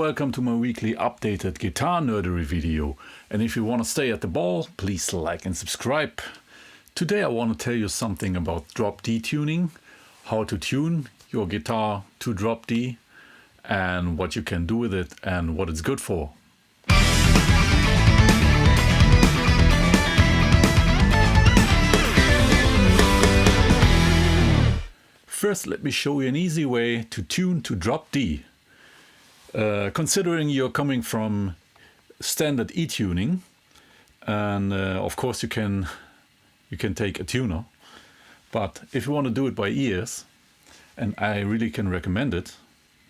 welcome to my weekly updated guitar nerdery video. And if you want to stay at the ball, please like and subscribe. Today I want to tell you something about drop D tuning, how to tune your guitar to drop D, and what you can do with it and what it's good for. First, let me show you an easy way to tune to drop D. Considering you're coming from standard E tuning, and of course you can take a tuner, but if you want to do it by ears, and I really can recommend it,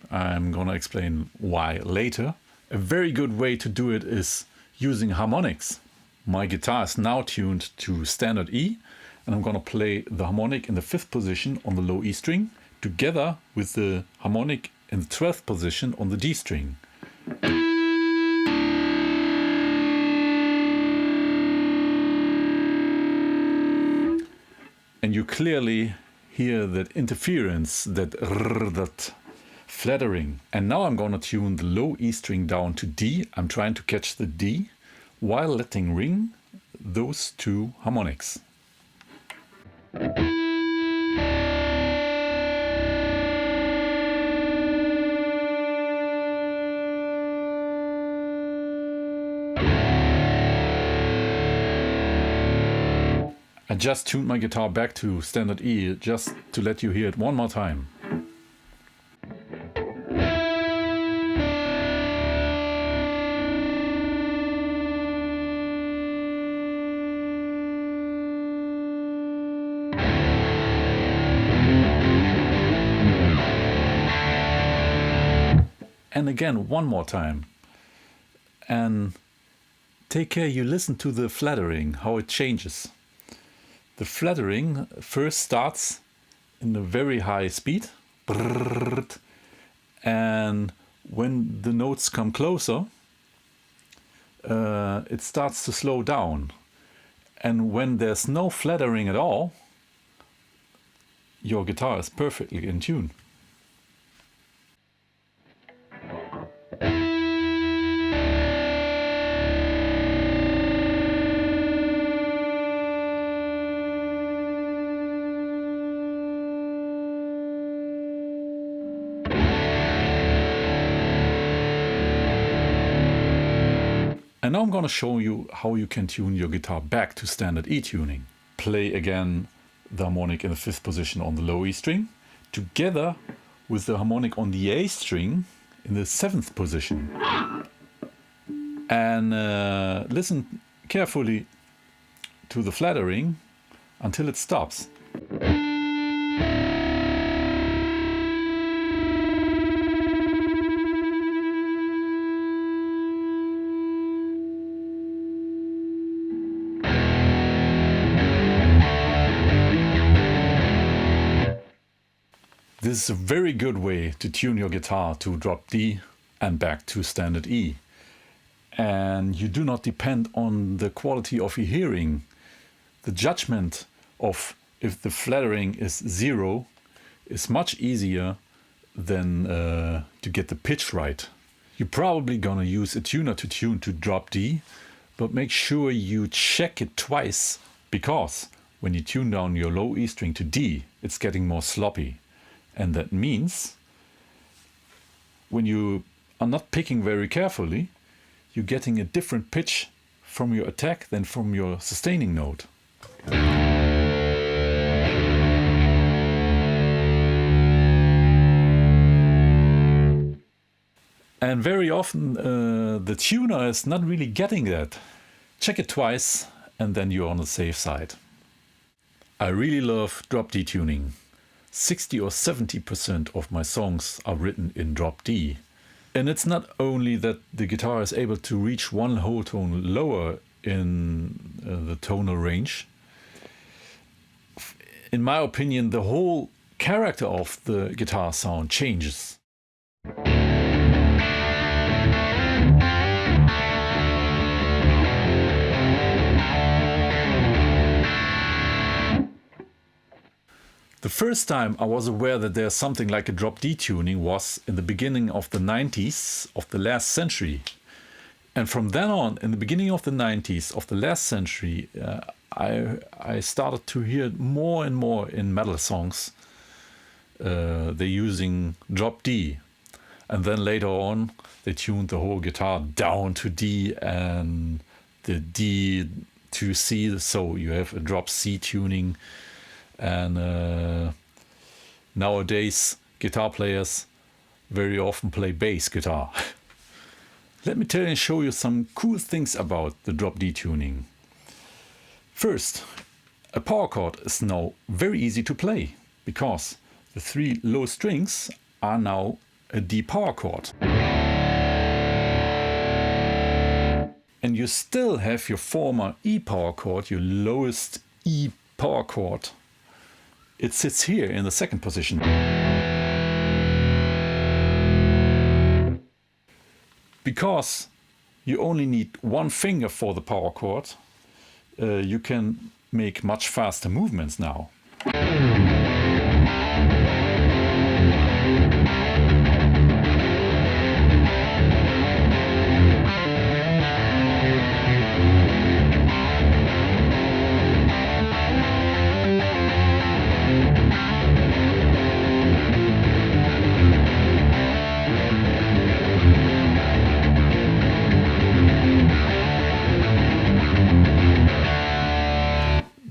I'm gonna explain why later. A very good way to do it is using harmonics. My guitar is now tuned to standard E, and I'm gonna play the harmonic in the 5th position on the low E string together with the harmonic in the 12th position on the D string. And you clearly hear that interference, that flattering. And now I'm gonna tune the low E string down to D. I'm trying to catch the D while letting ring those two harmonics. I just tuned my guitar back to standard E just to let you hear it one more time. And again, one more time. And take care you listen to the flattering, how it changes. The flattering first starts in a very high speed, and when the notes come closer, it starts to slow down. And when there's no flattering at all, your guitar is perfectly in tune. And now I'm going to show you how you can tune your guitar back to standard E tuning. Play again the harmonic in the 5th position on the low E string, together with the harmonic on the A string in the 7th position. And listen carefully to the flattering until it stops. This is a very good way to tune your guitar to drop D and back to standard E. And you do not depend on the quality of your hearing. The judgment of if the flattering is 0 is much easier than to get the pitch right. You're probably gonna use a tuner to tune to drop D, but make sure you check it twice, because when you tune down your low E string to D, it's getting more sloppy. And that means when you are not picking very carefully, you're getting a different pitch from your attack than from your sustaining note. And very often the tuner is not really getting that. Check it twice and then you're on the safe side. I really love drop D tuning. 60 or 70% of my songs are written in drop D. And it's not only that the guitar is able to reach one whole tone lower in the tonal range. In my opinion, the whole character of the guitar sound changes. The first time I was aware that there's something like a drop D tuning was in the beginning of the 90s of the last century. And from then on, in the beginning of the 90s of the last century, I started to hear more and more in metal songs. They're using drop D. And then later on, they tuned the whole guitar down to D and the D to C. So you have a drop C tuning. And nowadays, guitar players very often play bass guitar. Let me tell you and show you some cool things about the drop D tuning. First, a power chord is now very easy to play because the 3 low strings are now a D power chord. And you still have your former E power chord, your lowest E power chord. It sits here in the second position. Because you only need one finger for the power chord, you can make much faster movements now.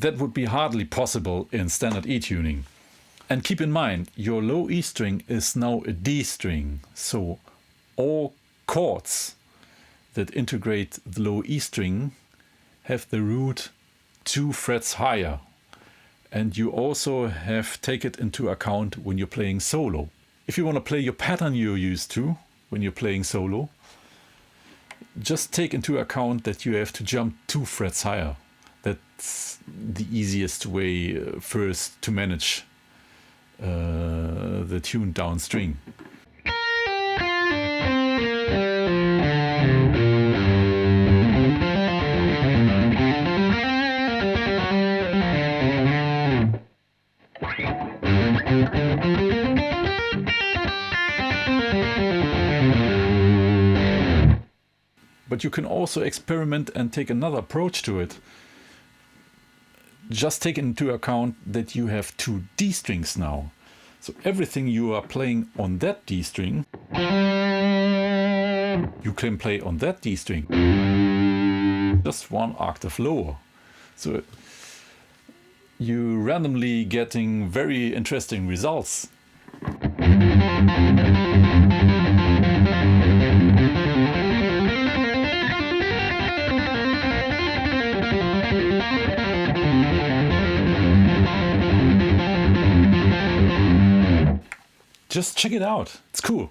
That would be hardly possible in standard E tuning. And keep in mind, your low E string is now a D string. So all chords that integrate the low E string have the root 2 frets higher. And you also have to take it into account when you're playing solo. If you want to play your pattern you're used to when you're playing solo, just take into account that you have to jump 2 frets higher. That's the easiest way first to manage the tuned down string. But you can also experiment and take another approach to it. Just take into account that you have 2 D strings now. So everything you are playing on that D string, you can play on that D string, just 1 octave lower. So you're randomly getting very interesting results. Just check it out, it's cool.